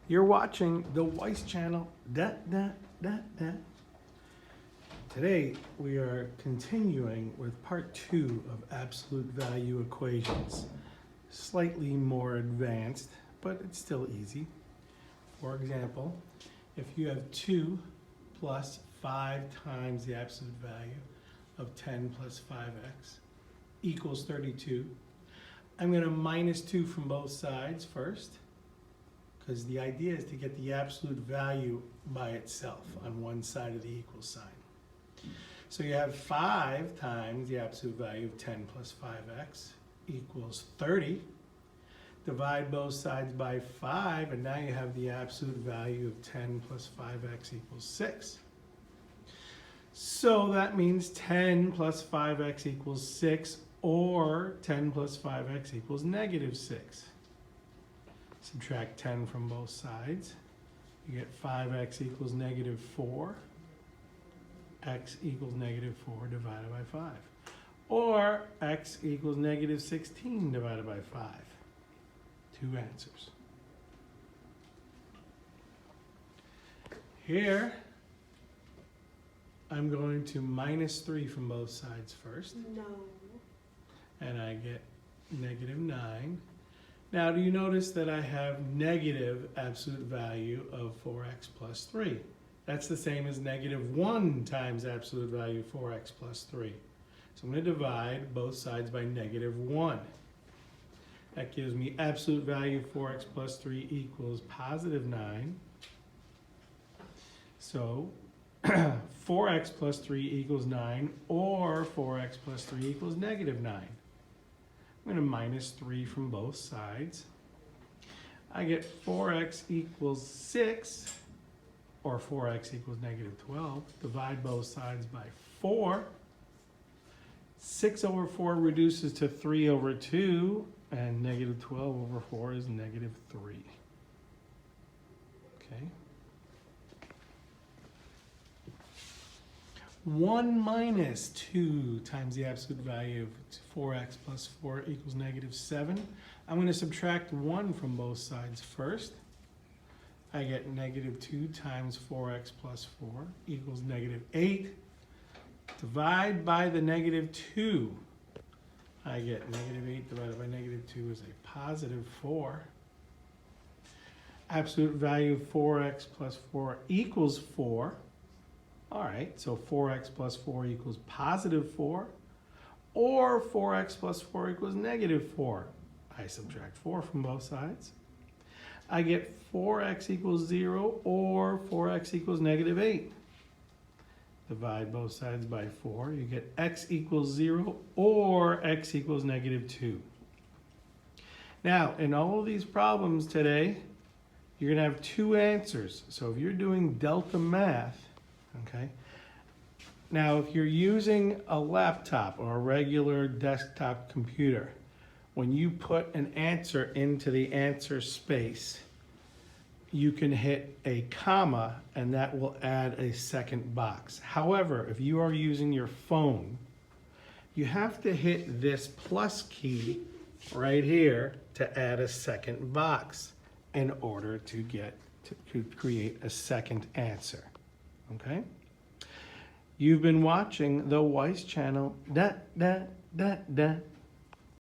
You're watching the Weiss channel. Today we are continuing with part 2 of absolute value equations. Slightly more advanced, but it's still easy. For example, if you have 2 plus 5 times the absolute value of 10 plus 5x equals 32, I'm going to minus 2 from both sides first, because the idea is to get the absolute value by itself on one side of the equal sign. So you have 5 times the absolute value of 10 plus 5x equals 30. Divide both sides by 5, and now you have the absolute value of 10 plus 5x equals 6. So that means 10 plus 5x equals 6, or 10 plus 5x equals negative 6. Subtract 10 from both sides. You get 5x equals negative 4. X equals negative 4 divided by 5. Or x equals negative 16 divided by 5. 2 answers. Here, I'm going to minus 3 from both sides first. No. And I get negative 9. Now, do you notice that I have negative absolute value of 4x plus 3? That's the same as negative 1 times absolute value of 4x plus 3. So I'm going to divide both sides by negative 1. That gives me absolute value of 4x plus 3 equals positive 9. So 4x plus 3 equals 9, or 4x plus 3 equals negative 9. I'm going to minus 3 from both sides. I get 4x equals 6, or 4x equals negative 12. Divide both sides by 4. 6 over 4 reduces to 3 over 2, and negative 12 over 4 is negative 3. Okay. 1 minus 2 times the absolute value of 4x plus 4 equals negative 7. I'm going to subtract 1 from both sides first. I get negative 2 times 4x plus 4 equals negative 8. Divide by the negative 2. I get negative 8 divided by negative 2 is a positive 4. Absolute value of 4x plus 4 equals 4. All right, so 4x plus 4 equals positive 4, or 4x plus 4 equals negative 4. I subtract 4 from both sides. I get 4x equals 0, or 4x equals negative 8. Divide both sides by 4. You get x equals 0, or x equals negative 2. Now, in all of these problems today, you're going to have 2 answers. So if you're doing delta math, okay. Now, if you're using a laptop or a regular desktop computer, when you put an answer into the answer space, you can hit a comma and that will add a second box. However, if you are using your phone, you have to hit this plus key right here to add a second box in order to create a second answer. Okay? You've been watching the Weiss channel.